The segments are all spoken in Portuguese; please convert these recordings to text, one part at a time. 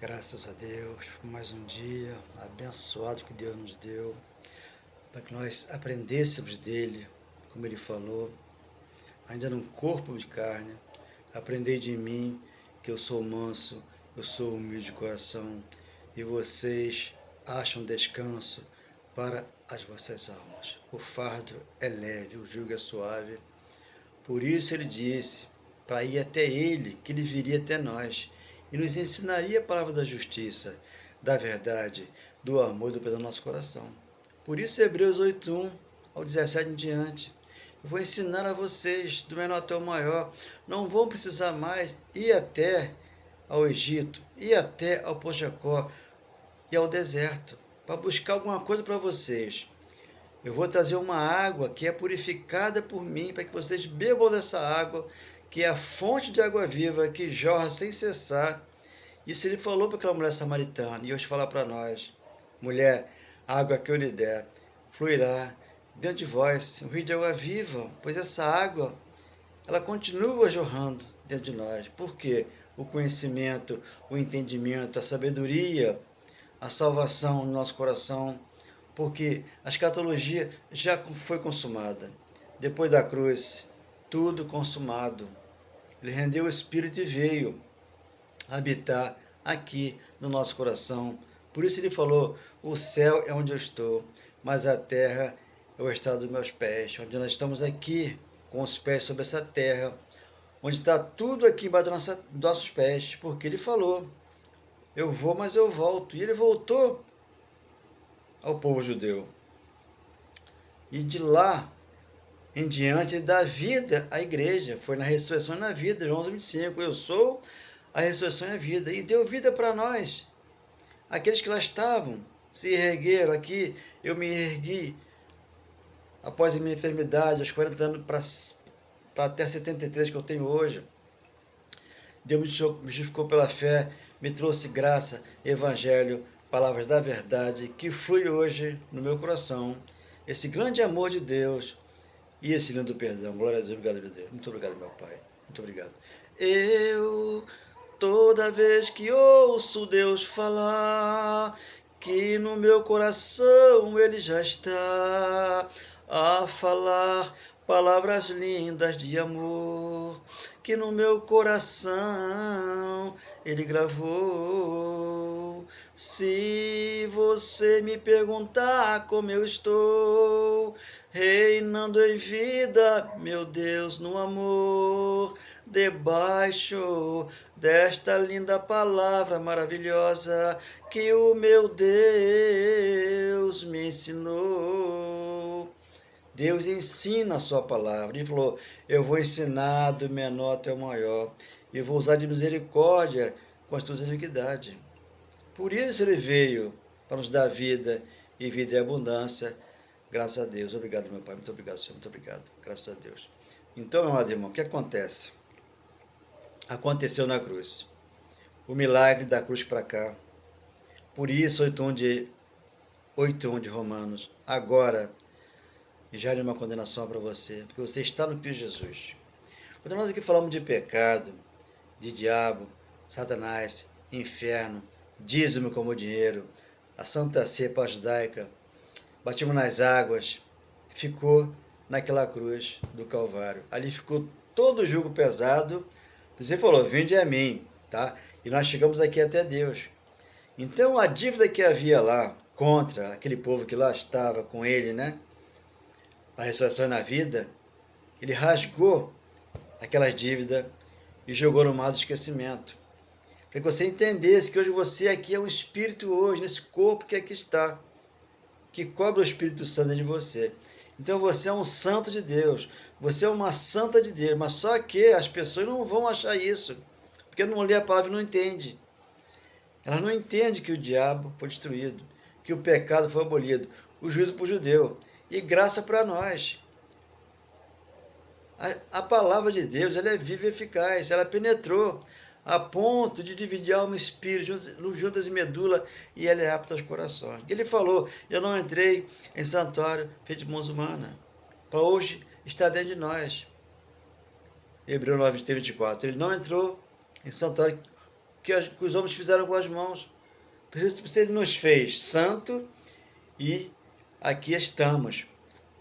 Graças a Deus por mais um dia abençoado que Deus nos deu, para que nós aprendêssemos dele, como ele falou, ainda num corpo de carne. Aprendei de mim, que eu sou manso, eu sou humilde de coração, e vocês acham descanso para as vossas almas. O fardo é leve, o jugo é suave. Por isso ele disse para ir até ele, que ele viria até nós e nos ensinaria a palavra da justiça, da verdade, do amor e do perdão no nosso coração. Por isso, Hebreus 8:1 ao 17 em diante. Eu vou ensinar a vocês, do menor até o maior, não vão precisar mais ir até ao Egito, ir até ao Poço Jacó e ao deserto, para buscar alguma coisa para vocês. Eu vou trazer uma água que é purificada por mim, para que vocês bebam dessa água, que é a fonte de água viva, que jorra sem cessar. Isso ele falou para aquela mulher samaritana, e hoje fala para nós: mulher, a água que eu lhe der fluirá dentro de vós um rio de água viva, pois essa água, ela continua jorrando dentro de nós. Por quê? O conhecimento, o entendimento, a sabedoria, a salvação no nosso coração, porque a escatologia já foi consumada. Depois da cruz, tudo consumado. Ele rendeu o Espírito e veio habitar aqui no nosso coração. Por isso ele falou: o céu é onde eu estou, mas a terra é o estado dos meus pés. Onde nós estamos aqui, com os pés sobre essa terra, onde está tudo aqui embaixo dos nossos pés, porque ele falou: eu vou, mas eu volto. E ele voltou ao povo judeu. E de lá em diante, ele dá vida à igreja. Foi na ressurreição e na vida, João 25. Eu sou a ressurreição e a vida. E deu vida para nós. Aqueles que lá estavam, se ergueram aqui. Eu me ergui após a minha enfermidade, aos 40 anos, para até 73 que eu tenho hoje. Deus me justificou pela fé, me trouxe graça, evangelho, palavras da verdade, que flui hoje no meu coração. Esse grande amor de Deus e esse lindo perdão. Glória a Deus, obrigado, meu Deus. Muito obrigado, meu Pai. Muito obrigado. Eu, toda vez que ouço Deus falar, que no meu coração Ele já está a falar palavras lindas de amor, que no meu coração Ele gravou. Se você me perguntar como eu estou, reinando em vida, meu Deus, no amor, debaixo desta linda palavra maravilhosa que o meu Deus me ensinou. Deus ensina a sua palavra. Ele falou: eu vou ensinar do menor até o maior, e vou usar de misericórdia com as tuas iniquidades. Por isso ele veio, para nos dar vida, e vida e abundância. Graças a Deus. Obrigado, meu Pai. Muito obrigado, Senhor. Muito obrigado. Graças a Deus. Então, meu amado irmão, o que acontece? Aconteceu na cruz. O milagre da cruz para cá. Por isso, 8:1 de Romanos. Agora, já é uma condenação para você, porque você está no Cristo Jesus. Quando nós aqui falamos de pecado, de diabo, Satanás, inferno, dízimo como dinheiro, a Santa Ceia judaica, batimos nas águas, ficou naquela cruz do Calvário. Ali ficou todo o jugo pesado. Você falou: vinde a mim, tá? E nós chegamos aqui até Deus. Então a dívida que havia lá contra aquele povo que lá estava com ele, né? A ressurreição na vida, ele rasgou aquelas dívidas e jogou no mar do esquecimento. Para que você entendesse que hoje você aqui é um espírito hoje, nesse corpo que aqui está, que cobre o Espírito Santo de você. Então você é um santo de Deus, você é uma santa de Deus, mas só que as pessoas não vão achar isso, porque não lê a palavra e não entende. Elas não entendem que o diabo foi destruído, que o pecado foi abolido, o juízo para o judeu, e graça para nós. A palavra de Deus, ela é viva e eficaz, ela penetrou a ponto de dividir alma e espírito, juntas e medula, e ela é apta aos corações. Ele falou: eu não entrei em santuário feito de mãos humanas, para hoje estar dentro de nós. Hebreus 9:24. Ele não entrou em santuário que os homens fizeram com as mãos. Por isso ele nos fez santo e aqui estamos.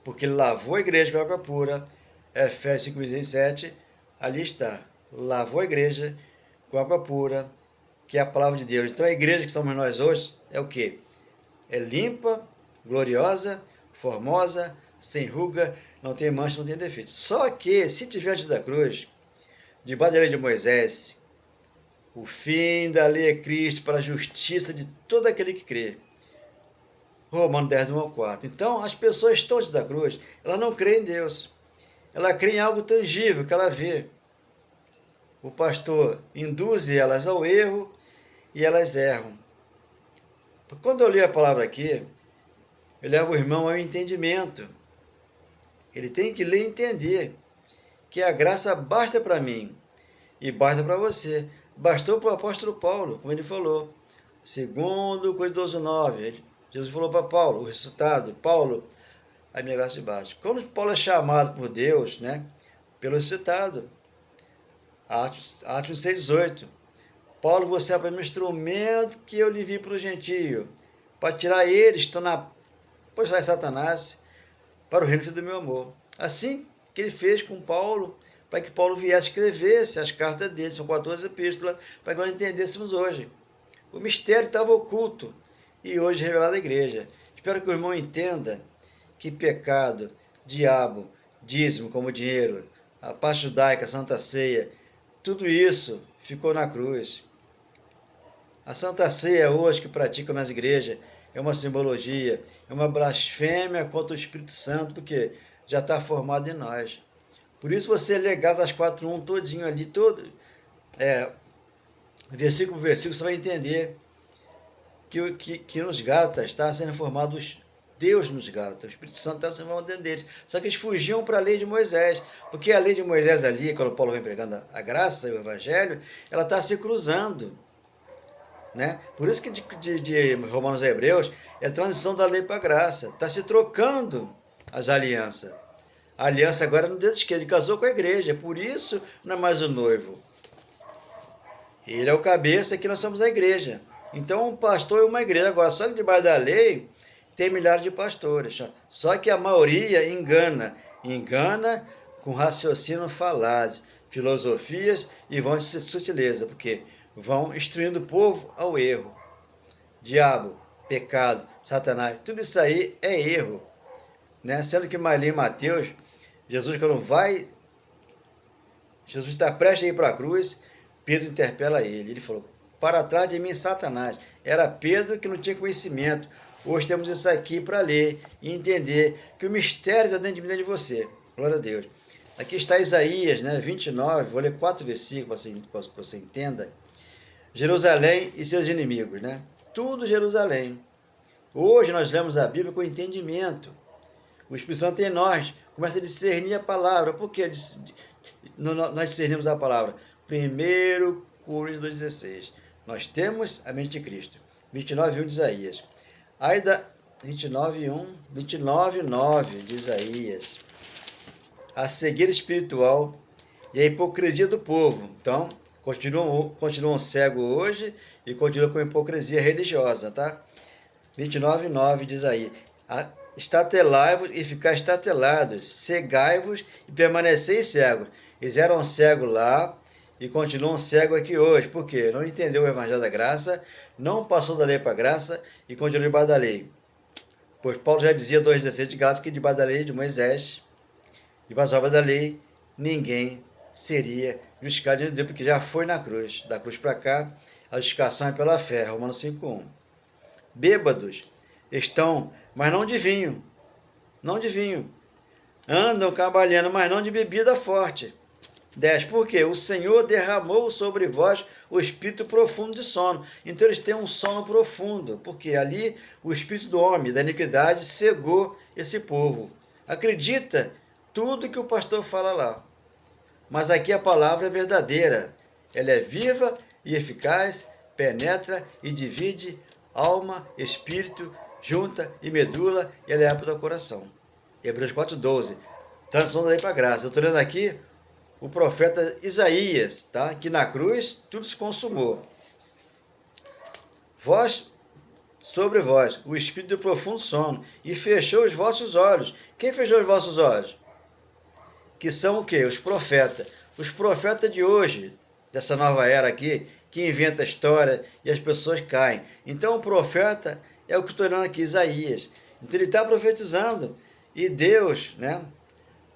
Porque ele lavou a igreja com água pura. Efésios 5:27, ali está. Lavou a igreja com água pura, que é a palavra de Deus. Então a igreja que somos nós hoje é o quê? É limpa, gloriosa, formosa, sem ruga, não tem mancha, não tem defeito. Só que, se tiver antes da cruz, debaixo da lei de Moisés, o fim da lei é Cristo para a justiça de todo aquele que crê. Romanos 10, 1 ao 4. Então, as pessoas estão antes da cruz, elas não creem em Deus. Ela crê em algo tangível que ela vê. O pastor induz elas ao erro e elas erram. Quando eu li a palavra aqui, eu levo o irmão ao entendimento. Ele tem que ler e entender que a graça basta para mim e basta para você. Bastou para o apóstolo Paulo, como ele falou. Segundo Coríntios 9, Jesus falou para Paulo, o ressuscitado, Paulo, a minha graça de basta. Quando Paulo é chamado por Deus, né, pelo ressuscitado, Atos 6,18, Paulo, você é para mim um instrumento que eu lhe vi para o gentio, para tirar eles, estão na postura de Satanás, para o reino do meu amor. Assim que ele fez com Paulo, para que Paulo viesse escrevesse as cartas dele, são 14 epístolas, para que nós entendêssemos hoje. O mistério estava oculto e hoje revelado à igreja. Espero que o irmão entenda que pecado, diabo, dízimo como dinheiro, a parte judaica, a Santa Ceia, tudo isso ficou na cruz. A Santa Ceia hoje que praticam nas igrejas é uma simbologia, é uma blasfêmia contra o Espírito Santo, porque já está formado em nós. Por isso você lê Gálatas 4:1 todinho ali, todo, versículo por versículo, você vai entender que nos Gálatas está sendo formado Deus nos Gálatas, o Espírito Santo está sendo formado dentro deles. Só que eles fugiam para a lei de Moisés, porque a lei de Moisés ali, quando Paulo vem pregando a graça e o evangelho, ela está se cruzando. Né? Por isso que de Romanos a Hebreus é a transição da lei para a graça. Está se trocando as alianças. A aliança agora é no dedo esquerdo, ele casou com a igreja, por isso não é mais o noivo. Ele é o cabeça, aqui nós somos a igreja. Então um pastor é uma igreja. Agora, só que debaixo da lei tem milhares de pastores. Só que a maioria engana com raciocínio falaz, filosofias e vão de sutileza, porque vão instruindo o povo ao erro. Diabo, pecado, Satanás, tudo isso aí é erro. Né? Sendo que ali em Mateus, Jesus está prestes a ir para a cruz, Pedro interpela ele. Ele falou, para trás de mim, Satanás. Era Pedro que não tinha conhecimento. Hoje temos isso aqui para ler e entender que o mistério está dentro de mim, dentro de você. Glória a Deus. Aqui está Isaías, né, 29, vou ler 4 versículos para que você entenda. Jerusalém e seus inimigos, né? Tudo Jerusalém. Hoje nós lemos a Bíblia com entendimento. O Espírito Santo em nós começa a discernir a palavra. Por que nós discernimos a palavra? 1 Coríntios 2,16. Nós temos a mente de Cristo. 29:1 de Isaías. Aí da 29:9 de Isaías. A cegueira espiritual e a hipocrisia do povo. Então, continuam cegos hoje e continuam com hipocrisia religiosa, tá? 29:9 diz aí, estatelai-vos e ficar estatelados, cegai-vos e permaneceis cegos. Eles eram cegos lá e continuam cegos aqui hoje. Por quê? Não entendeu o evangelho da graça, não passou da lei para a graça e continuou debaixo da lei. Pois Paulo já dizia 2,16 de graça que debaixo da lei de Moisés, debaixo da obra da lei, ninguém seria justificado de Deus, porque já foi na cruz. Da cruz para cá, a justificação é pela fé. Romanos 5:1. Bêbados estão, mas não de vinho. Não de vinho. Andam cabalhando, mas não de bebida forte. 10. Por quê? O Senhor derramou sobre vós o espírito profundo de sono. Então eles têm um sono profundo, porque ali o espírito do homem, da iniquidade, cegou esse povo. Acredita tudo que o pastor fala lá. Mas aqui a palavra é verdadeira. Ela é viva e eficaz, penetra e divide alma, espírito, junta e medula, e ela é apta ao coração. Hebreus 4:12. Transição da lei para a graça. Eu estou lendo aqui o profeta Isaías, tá? Que na cruz tudo se consumou. vós sobre vós o espírito do profundo sono, e fechou os vossos olhos. Quem fechou os vossos olhos? Que são o quê? Os profetas. Os profetas de hoje, dessa nova era aqui, que inventa a história e as pessoas caem. Então o profeta é o que estou olhando aqui, Isaías. Então ele está profetizando. E Deus, né,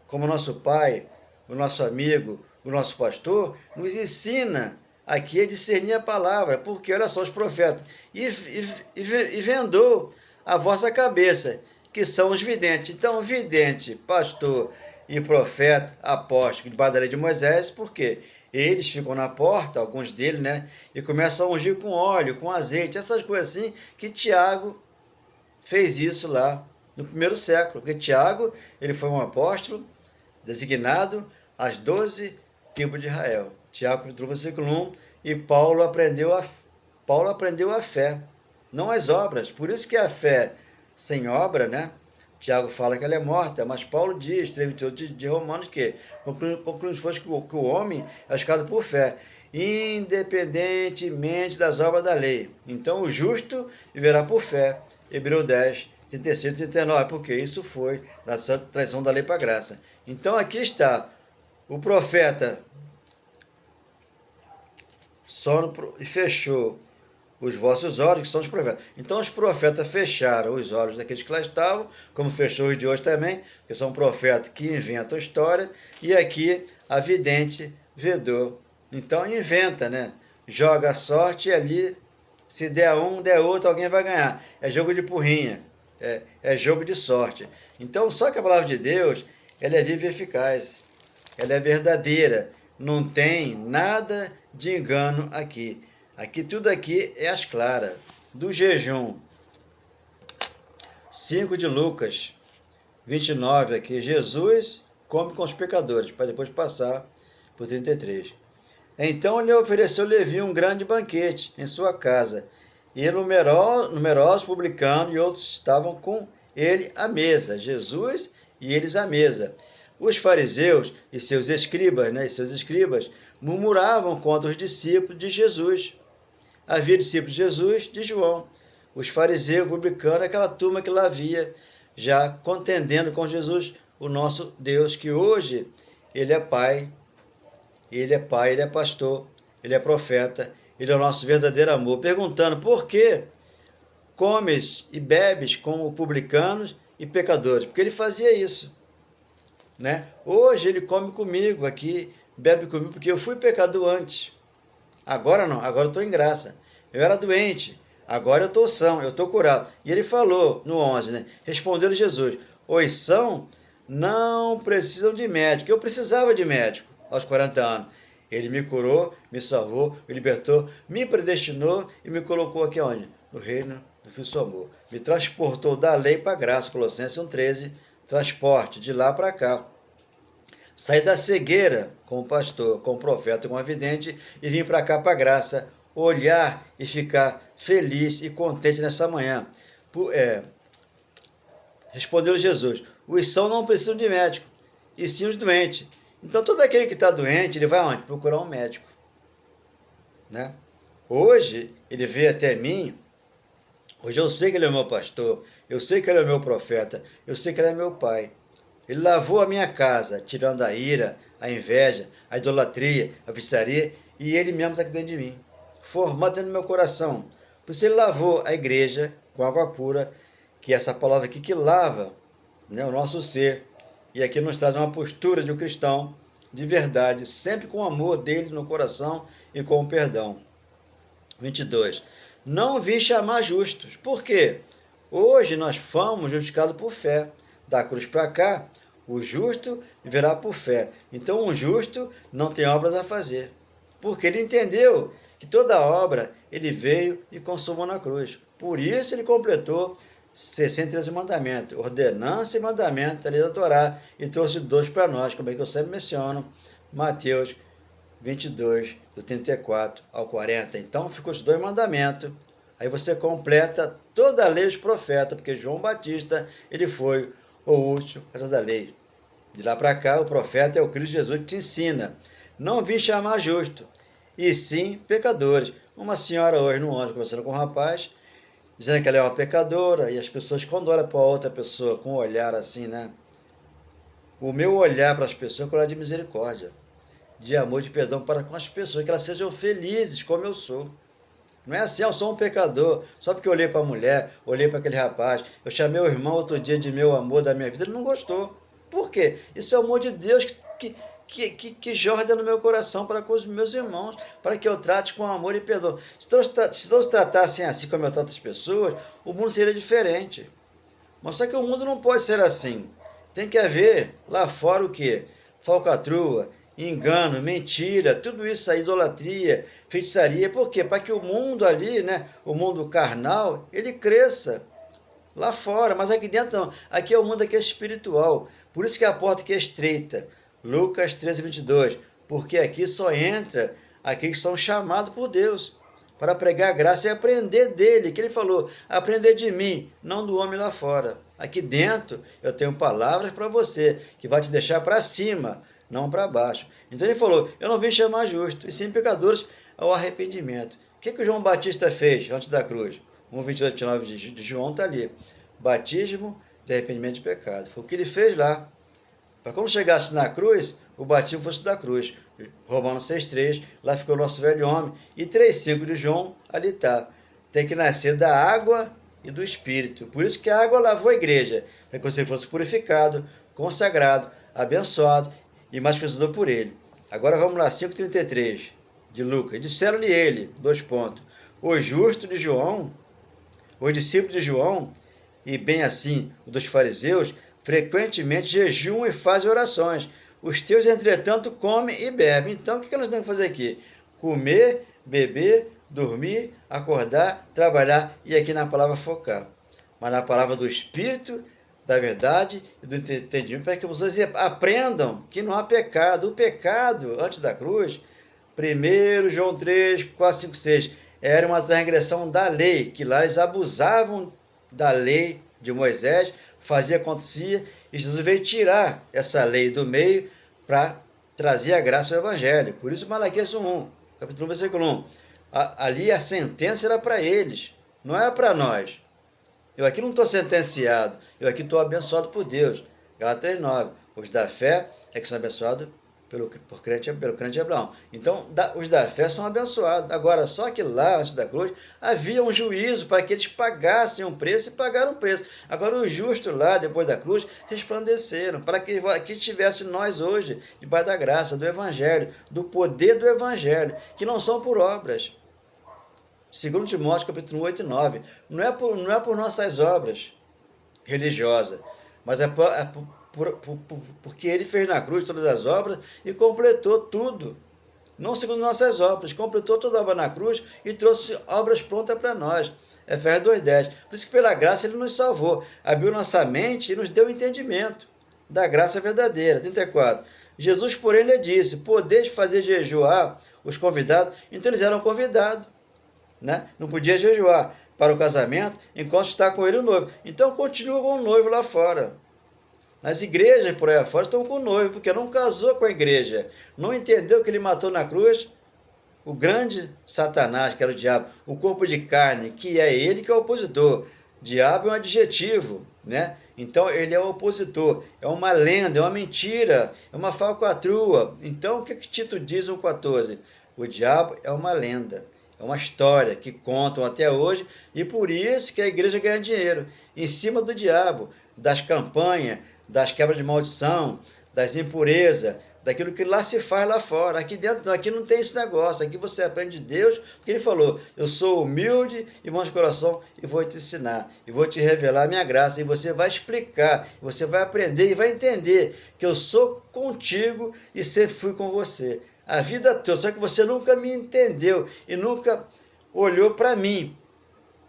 como nosso Pai, o nosso amigo, o nosso pastor, nos ensina aqui a discernir a palavra, porque olha só os profetas, e vendou a vossa cabeça, que são os videntes. Então, vidente, pastor e profeta, apóstolo, debaixo da lei de Moisés, porque eles ficam na porta, alguns deles, né, e começam a ungir com óleo, com azeite, essas coisas assim, que Tiago fez isso lá no primeiro século, porque Tiago, ele foi um apóstolo designado às 12 tribos de Israel. Tiago, capítulo versículo 1, e Paulo aprendeu a fé, não as obras. Por isso que a fé sem obra, né? Tiago fala que ela é morta, mas Paulo diz, de Romanos, que concluímos foi que o homem é justificado por fé, independentemente das obras da lei. Então o justo viverá por fé. Hebreus 10, 35 e 39, porque isso foi da santa traição da lei para a graça. Então aqui está o profeta sono e fechou os vossos olhos, que são os profetas. Então os profetas fecharam os olhos daqueles que lá estavam, como fechou os de hoje também, que são profetas que inventam história, e aqui a vidente vedou. Então inventa, né? Joga a sorte e ali, se der um, der outro, alguém vai ganhar. É jogo de porrinha, é jogo de sorte. Então só que a palavra de Deus, ela é viva e eficaz, ela é verdadeira, não tem nada de engano aqui. Aqui tudo aqui é as claras. Do jejum, 5 de Lucas, 29 aqui, Jesus come com os pecadores, para depois passar por 33. Então ele ofereceu Levi um grande banquete em sua casa, e numerosos publicanos e outros estavam com ele à mesa, Jesus e eles à mesa. Os fariseus e seus escribas, murmuravam contra os discípulos de Jesus. Havia discípulos de Jesus, de João. Os fariseus, publicanos, aquela turma que lá havia, já contendendo com Jesus, o nosso Deus, que hoje ele é Pai, ele é pastor, ele é profeta, ele é o nosso verdadeiro amor, perguntando por que comes e bebes com publicanos e pecadores, porque ele fazia isso, né? Hoje ele come comigo aqui, bebe comigo, porque eu fui pecador antes. Agora não, agora eu estou em graça. Eu era doente, agora eu estou são, eu estou curado. E ele falou no 11, né? Respondeu Jesus: os são não precisam de médico. Eu precisava de médico aos 40 anos. Ele me curou, me salvou, me libertou, me predestinou e me colocou aqui onde? No reino do Filho do seu amor. Me transportou da lei para a graça, Colossenses 1,13, transporte de lá para cá. Saí da cegueira como pastor, como profeta, como vidente e vim para cá para a graça, olhar e ficar feliz e contente nessa manhã. Respondeu Jesus: os são não precisam de médico, e sim os doentes. Então todo aquele que está doente, ele vai aonde? Procurar um médico, né? Hoje ele veio até mim. Hoje eu sei que ele é o meu pastor, eu sei que ele é o meu profeta, eu sei que ele é meu pai. Ele lavou a minha casa, tirando a ira, a inveja, a idolatria, a feitiçaria, e ele mesmo está aqui dentro de mim, formado dentro do meu coração. Por isso ele lavou a igreja com água pura, que é essa palavra aqui que lava, né, o nosso ser. E aqui nos traz uma postura de um cristão de verdade, sempre com o amor dele no coração e com o perdão. 22. Não vim chamar justos. Por quê? Hoje nós fomos justificados por fé. Da cruz para cá, o justo viverá por fé. Então o justo não tem obras a fazer, porque ele entendeu que toda obra ele veio e consumou na cruz. Por isso ele completou 63 mandamentos, ordenança e mandamento da lei da Torá, e trouxe 2 para nós, como é que eu sempre menciono, Mateus 22, do 34 ao 40. Então ficou os 2 mandamentos. Aí você completa toda a lei dos profetas, porque João Batista, ele foi o último da lei. De lá para cá, o profeta é o Cristo Jesus que te ensina. Não vim chamar justo, e sim pecadores. Uma senhora hoje no ônibus conversando com um rapaz, dizendo que ela é uma pecadora, e as pessoas, quando olham para outra pessoa com um olhar assim, né? O meu olhar para as pessoas é um olhar de misericórdia, de amor, de perdão para com as pessoas, que elas sejam felizes como eu sou. Não é assim, eu sou um pecador, só porque eu olhei para a mulher, olhei para aquele rapaz, eu chamei o irmão outro dia de meu amor da minha vida, ele não gostou. Por quê? Isso é o amor de Deus que jorra no meu coração para com os meus irmãos, para que eu trate com amor e perdão. Se todos tratassem assim como eu trato as pessoas, o mundo seria diferente. Mas só que o mundo não pode ser assim. Tem que haver lá fora o quê? Falcatrua, engano, mentira, tudo isso aí, idolatria, feitiçaria. Por quê? Para que o mundo ali, né, o mundo carnal, ele cresça lá fora, mas aqui dentro não. Aqui é o mundo aqui é espiritual. Por isso que a porta aqui é estreita. Lucas 13:22. Porque aqui só entra aqueles que são chamados por Deus para pregar a graça e aprender dele, que ele falou, aprender de mim, não do homem lá fora. Aqui dentro eu tenho palavras para você, que vai te deixar para cima, não para baixo. Então ele falou, eu não vim chamar justos, e sim pecadores ao arrependimento. O que o João Batista fez antes da cruz? 1:28, 29 de João está ali. Batismo de arrependimento de pecado. Foi o que ele fez lá. Para quando chegasse na cruz, o batismo fosse da cruz. Romanos 6:3, lá ficou o nosso velho homem. E 3:5 de João, ali está. Tem que nascer da água e do Espírito. Por isso que a água lavou a igreja, para que você fosse purificado, consagrado, abençoado e mais vencedor por ele. Agora vamos lá, 5:33 de Lucas. Disseram-lhe ele, 2 pontos, o justo de João, os discípulos de João, e bem assim o dos fariseus, frequentemente jejuam e fazem orações. Os teus, entretanto, comem e bebem. Então, o que nós temos que fazer aqui? Comer, beber, dormir, acordar, trabalhar e aqui na palavra focar. Mas na palavra do Espírito, da verdade e do entendimento, para que vocês aprendam que não há pecado. O pecado, antes da cruz, 1 João 3, 4, 5, 6, era uma transgressão da lei, que lá eles abusavam da lei de Moisés, fazia, acontecia, e Jesus veio tirar essa lei do meio para trazer a graça ao Evangelho. Por isso Malaquias 1, capítulo 1, versículo 1. Ali a sentença era para eles, não era para nós. Eu aqui não estou sentenciado, eu aqui estou abençoado por Deus. Gálatas 3:9. Os da fé é que são abençoados pelo crente de Abraão. Então, os da fé são abençoados. Agora, só que lá, antes da cruz, havia um juízo para que eles pagassem um preço e pagaram um preço. Agora, os justos lá, depois da cruz, resplandeceram, para que aqui tivesse nós hoje, debaixo da graça, do Evangelho, do poder do Evangelho, que não são por obras. 2 Timóteo, capítulo 8 e 9. Não é por nossas obras religiosas, mas porque ele fez na cruz todas as obras e completou tudo. Não segundo nossas obras, completou toda a obra na cruz e trouxe obras prontas para nós. Efésios 2:10. Por isso que pela graça ele nos salvou, abriu nossa mente e nos deu entendimento da graça verdadeira. 34. Jesus, porém, lhe disse, podeis fazer jejuar os convidados. Então eles eram convidados, né? Não podia jejuar para o casamento enquanto está com ele o noivo. Então continua com o noivo lá fora. Nas igrejas por aí afora estão com o noivo, porque não casou com a igreja. Não entendeu que ele matou na cruz o grande Satanás, que era o diabo, o corpo de carne, que é ele que é o opositor. Diabo é um adjetivo, né? Então ele é o opositor, é uma lenda, é uma mentira, é uma falcatrua. Então o que Tito diz no 14? O diabo é uma lenda, é uma história que contam até hoje e por isso que a igreja ganha dinheiro em cima do diabo, das campanhas, das quebras de maldição, das impurezas, daquilo que lá se faz lá fora. Aqui dentro, aqui não tem esse negócio. Aqui você aprende de Deus, porque ele falou, eu sou humilde e bom de coração e vou te ensinar, e vou te revelar a minha graça, e você vai explicar, e você vai aprender e vai entender que eu sou contigo e sempre fui com você. A vida toda, só que você nunca me entendeu e nunca olhou para mim,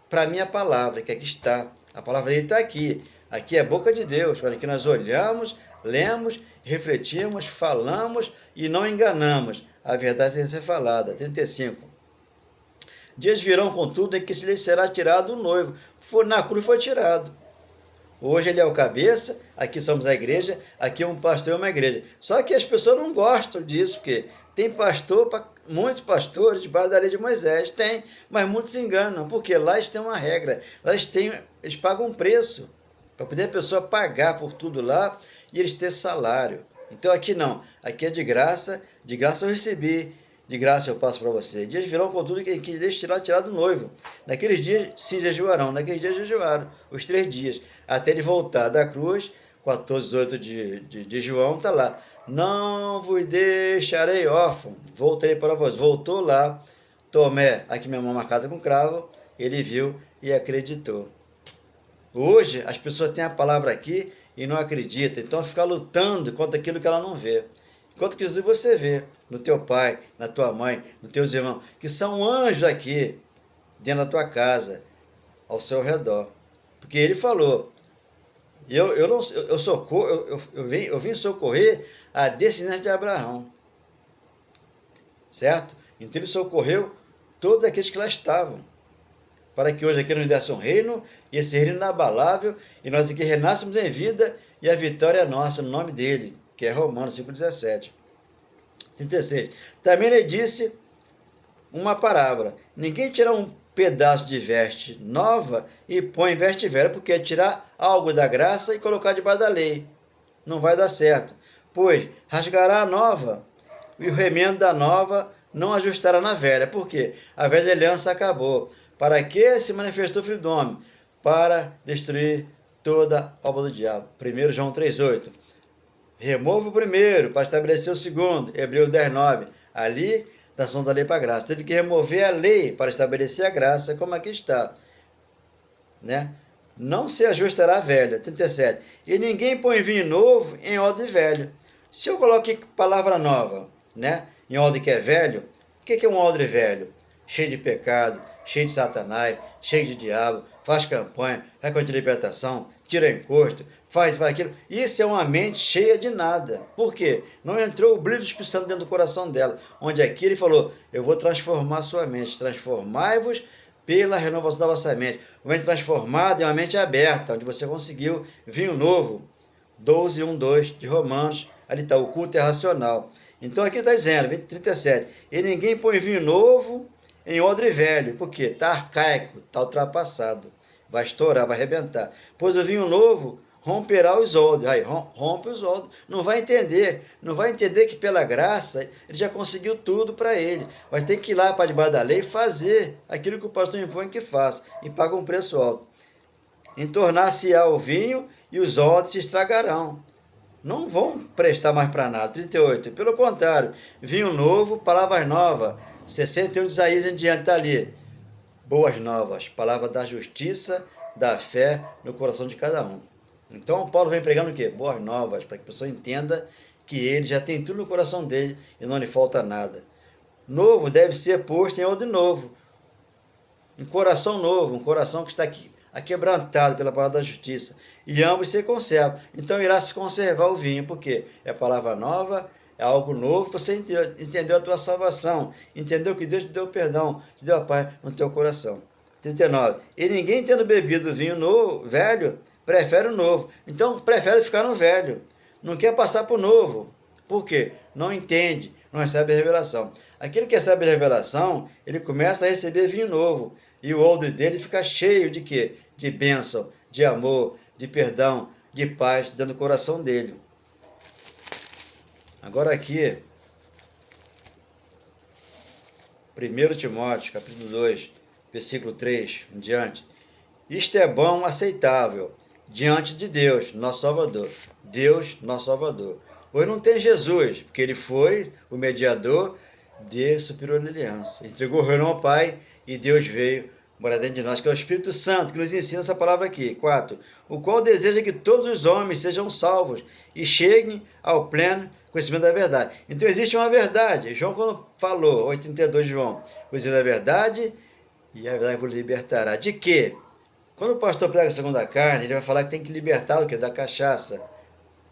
para a minha palavra, que aqui está. A palavra dele está aqui. Aqui é a boca de Deus, para que nós olhamos, lemos, refletimos, falamos e não enganamos. A verdade tem que ser falada. 35. Dias virão, contudo, em que se lhe será tirado o noivo. Na cruz foi tirado. Hoje ele é o cabeça, aqui somos a igreja, aqui um pastor é uma igreja. Só que as pessoas não gostam disso, porque tem pastor, muitos pastores debaixo da lei de Moisés, tem, mas muitos se enganam, porque lá eles têm uma regra, lá eles pagam um preço, para poder a pessoa pagar por tudo lá e eles ter salário. Então aqui não, aqui é de graça eu recebi, de graça eu passo para você. Dias virão por tudo que deixa tirar do noivo. Naqueles dias se jejuarão, naqueles dias jejuaram, os 3 dias, até ele voltar da cruz, 14:18 de João, está lá. Não vos deixarei órfão, voltarei para vós. Voltou lá, Tomé, aqui minha mão marcada com cravo, ele viu e acreditou. Hoje, as pessoas têm a palavra aqui e não acreditam, então fica lutando contra aquilo que ela não vê. Enquanto que Jesus você vê no teu pai, na tua mãe, nos teus irmãos, que são anjos aqui, dentro da tua casa, ao seu redor. Porque ele falou, eu vim socorrer a descendência de Abraão. Certo? Então ele socorreu todos aqueles que lá estavam, para que hoje aqui nos desse um reino, e esse reino inabalável, e nós aqui renascemos em vida, e a vitória é nossa, no nome dele, que é Romanos 5,17. 36. Também ele disse uma parábola: ninguém tira um pedaço de veste nova e põe em veste velha, porque é tirar algo da graça e colocar debaixo da lei. Não vai dar certo, pois rasgará a nova, e o remendo da nova não ajustará na velha. Por quê? A velha aliança acabou. Para que se manifestou o Filho do Homem? Para destruir toda a obra do diabo. 1 João 3,8. Remova o primeiro para estabelecer o segundo. Hebreus 10,9. Ali, transição da lei para a graça. Teve que remover a lei para estabelecer a graça, como aqui está. Né? Não se ajustará a velha. 37. E ninguém põe vinho novo em odre velho. Se eu coloco aqui palavra nova, né, em odre que é velho, o que é um odre velho? Cheio de pecado, cheio de Satanás, cheio de diabo, faz campanha, vai com a libertação, tira encosto, faz aquilo. Isso é uma mente cheia de nada. Por quê? Não entrou o brilho do Espírito Santo dentro do coração dela. Onde aqui ele falou, eu vou transformar a sua mente, transformai-vos pela renovação da vossa mente. Uma mente transformada é uma mente aberta, onde você conseguiu vinho novo. 12:1-2 de Romanos, ali está, o culto é racional. Então aqui está dizendo, 37, e ninguém põe vinho novo em odre velho, porque está arcaico, está ultrapassado, vai estourar, vai arrebentar. Pois o vinho novo romperá os odres, aí rompe os odres, não vai entender que pela graça ele já conseguiu tudo para ele, mas tem que ir lá para debaixo da lei e fazer aquilo que o pastor impõe que faça, e paga um preço alto. Entornar-se-á o vinho e os odres se estragarão. Não vão prestar mais para nada. 38. Pelo contrário, vinho novo, palavras novas. 61 de Isaías em diante está ali. Boas novas, palavra da justiça, da fé no coração de cada um. Então Paulo vem pregando o quê? Boas novas, para que a pessoa entenda que ele já tem tudo no coração dele e não lhe falta nada. Novo deve ser posto em odre novo. Um coração novo, um coração que está aqui aquebrantado pela palavra da justiça, e ambos se conservam. Então irá se conservar o vinho, porque é palavra nova, é algo novo, você entendeu a tua salvação, entendeu que Deus te deu perdão, te deu a paz no teu coração. 39. E ninguém tendo bebido vinho novo, velho, prefere o novo. Então prefere ficar no velho, não quer passar para o novo. Por quê? Não entende, não recebe a revelação. Aquele que recebe a revelação, ele começa a receber vinho novo, e o odre dele fica cheio de quê? De bênção, de amor, de perdão, de paz dentro do coração dele. Agora aqui, 1 Timóteo, capítulo 2, versículo 3, em diante. Isto é bom, aceitável, diante de Deus, nosso Salvador. Deus, nosso Salvador. Hoje não tem Jesus, porque ele foi o mediador de superior aliança. Entregou o reino ao Pai e Deus veio morar dentro de nós, que é o Espírito Santo, que nos ensina essa palavra aqui. 4. O qual deseja que todos os homens sejam salvos e cheguem ao pleno conhecimento da verdade. Então existe uma verdade. João, quando falou, 8,32 de João, conhecimento da verdade, e a verdade vos libertará. De quê? Quando o pastor prega segundo a carne, ele vai falar que tem que libertar o quê? Da cachaça,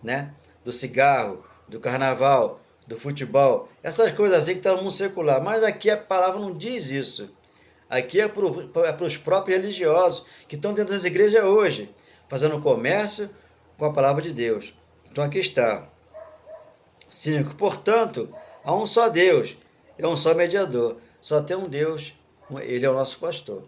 né? Do cigarro, do carnaval, do futebol, essas coisas assim que estão no mundo secular. Mas aqui a palavra não diz isso. Aqui é para os próprios religiosos que estão dentro das igrejas hoje. fazendo comércio com a palavra de Deus. Então aqui está. 5. Portanto, há um só Deus, é um só mediador. Só tem um Deus, ele é o nosso pastor.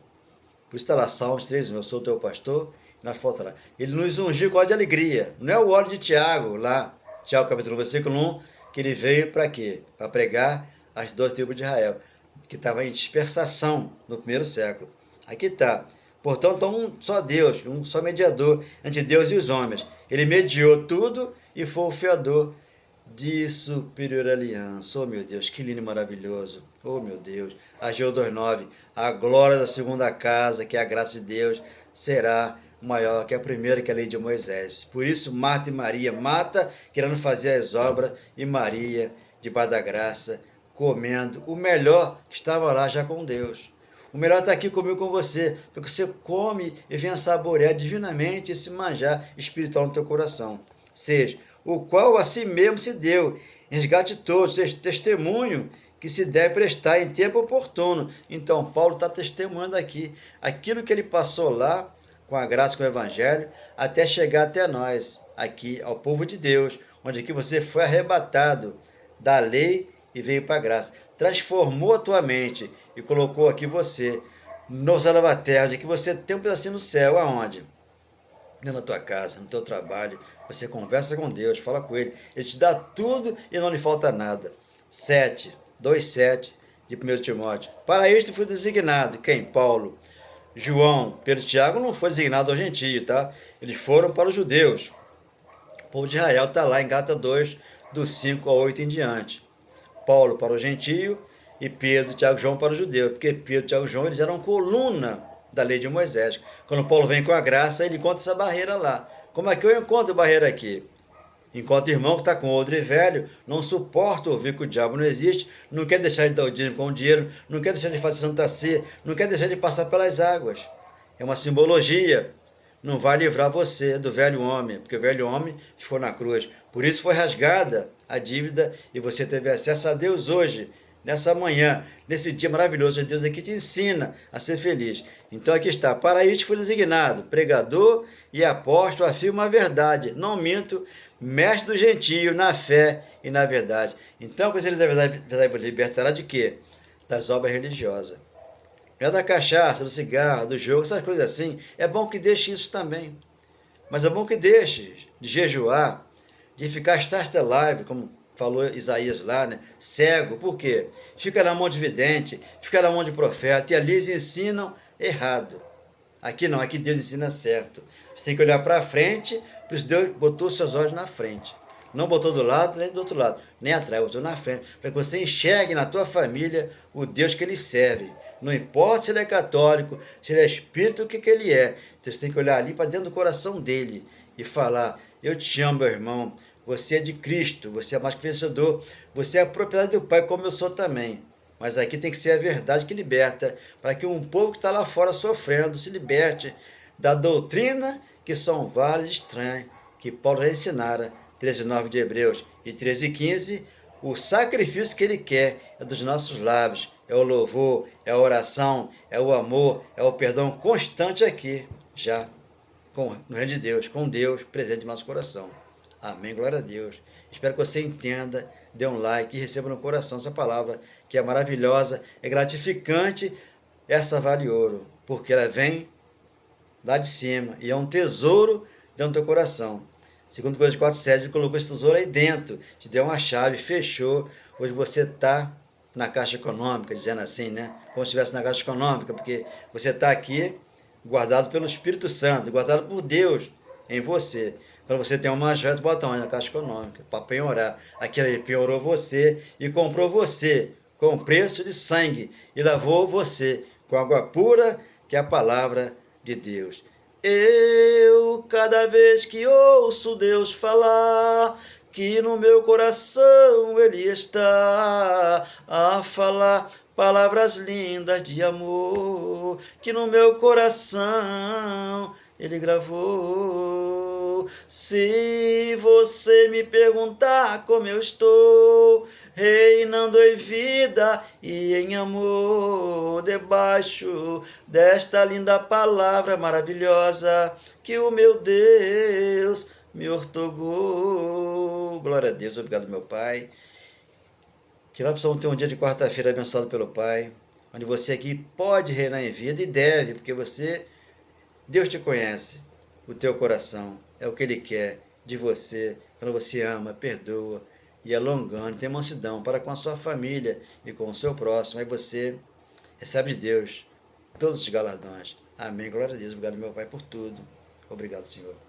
Por isso está lá, Salmos 3, eu sou o teu pastor, e nós faltará. Ele nos ungiu com óleo de alegria. Não é o óleo de Tiago, lá, Tiago capítulo 1, versículo 1, que ele veio para quê? Para pregar as 12 tribos de Israel, que estava em dispersação no primeiro século. Aqui está. Portanto, há um só Deus, um só mediador entre Deus e os homens. Ele mediou tudo e foi o fiador de superior aliança. Oh, meu Deus, que lindo e maravilhoso. Oh, meu Deus. Ageu 2:9. A glória da segunda casa, que é a graça de Deus, será maior que a primeira, que é a lei de Moisés. Por isso, Marta e Maria, Marta querendo fazer as obras, e Maria, debaixo da graça, comendo o melhor que estava lá já com Deus. O melhor está aqui comigo, com você, porque você come e vem a saborear divinamente esse manjar espiritual no teu coração. Seja, o qual a si mesmo se deu, em resgate de todos, esse testemunho que se deve prestar em tempo oportuno. Então, Paulo está testemunhando aqui aquilo que ele passou lá, com a graça, com o evangelho, até chegar até nós, aqui, ao povo de Deus, onde aqui você foi arrebatado da lei e veio para a graça. Transformou a tua mente e colocou aqui você no céu da terra, onde aqui você tem um pedacinho no céu. Aonde? Dentro da tua casa, no teu trabalho, você conversa com Deus, fala com Ele, Ele te dá tudo e não lhe falta nada. 2:7 de 1 Timóteo. Para isto foi designado, quem? Paulo. João, Pedro e Tiago não foi designado ao gentio, tá? Eles foram para os judeus. O povo de Israel está lá em Gálatas 2, do 5 ao 8 em diante. Paulo para o gentio e Pedro, Tiago e João para o judeu, porque Pedro, Tiago e João eles eram coluna da lei de Moisés. Quando Paulo vem com a graça, ele encontra essa barreira lá. Como é que eu encontro a barreira aqui? Enquanto o irmão que está com odre velho, não suporta ouvir que o diabo não existe, não quer deixar de dar o dízimo com o dinheiro, não quer deixar de fazer Santa Ceia, não quer deixar de passar pelas águas. É uma simbologia. Não vai livrar você do velho homem, porque o velho homem ficou na cruz. Por isso foi rasgada a dívida e você teve acesso a Deus hoje, nessa manhã, nesse dia maravilhoso. Deus aqui te ensina a ser feliz. Então aqui está, para isto foi designado, pregador e apóstolo, afirma a verdade, não minto, mestre do gentio, na fé e na verdade. Então, com ele da verdade libertará de quê? Das obras religiosas. Não é da cachaça, do cigarro, do jogo, essas coisas assim. É bom que deixe isso também. Mas é bom que deixe de jejuar, de ficar stasta live, como falou Isaías lá, né? Cego. Por quê? Fica na mão de vidente, fica na mão de profeta, e ali eles ensinam errado. Aqui não, aqui Deus ensina certo. Você tem que olhar para frente, por isso Deus botou seus olhos na frente. Não botou do lado, nem do outro lado, nem atrás, botou na frente, para que você enxergue na tua família o Deus que ele serve. Não importa se ele é católico, se ele é espírito, o que ele é. Então você tem que olhar ali para dentro do coração dele e falar: eu te amo, meu irmão, você é de Cristo, você é mais que vencedor, você é a propriedade do Pai, como eu sou também. Mas aqui tem que ser a verdade que liberta, para que um povo que está lá fora sofrendo se liberte da doutrina que são várias estranhas, que Paulo já ensinara, 13:9 de Hebreus e 13:15, o sacrifício que ele quer é dos nossos lábios, é o louvor, é a oração, é o amor, é o perdão constante aqui, já no reino de Deus, com Deus presente no nosso coração. Amém, glória a Deus. Espero que você entenda, dê um like e receba no coração essa palavra, que é maravilhosa, é gratificante, essa vale ouro, porque ela vem lá de cima e é um tesouro dentro do teu coração. Segundo Coríntios 4:7, ele colocou esse tesouro aí dentro, te deu uma chave, fechou. Hoje você está na Caixa Econômica, dizendo assim, né? Como se estivesse na Caixa Econômica, porque você está aqui guardado pelo Espírito Santo, guardado por Deus em você. Quando você tem uma joia, tu bota onde? Na Caixa Econômica, para penhorar. Aquilo ele penhorou você e comprou você com preço de sangue e lavou você com água pura, que é a palavra de Deus. Eu, cada vez que ouço Deus falar, que no meu coração Ele está a falar palavras lindas de amor que no meu coração Ele gravou. Se você me perguntar como eu estou, reinando em vida e em amor, debaixo desta linda palavra maravilhosa que o meu Deus me ortogou. Glória a Deus, obrigado, meu Pai. Que nós possamos ter um dia de quarta-feira abençoado pelo Pai, onde você aqui pode reinar em vida e deve, porque Deus te conhece, o teu coração, é o que Ele quer de você, quando você ama, perdoa e é longano, tem mansidão para com a sua família e com o seu próximo, aí você recebe de Deus todos os galardões. Amém, glória a Deus, obrigado, meu Pai, por tudo. Obrigado, Senhor.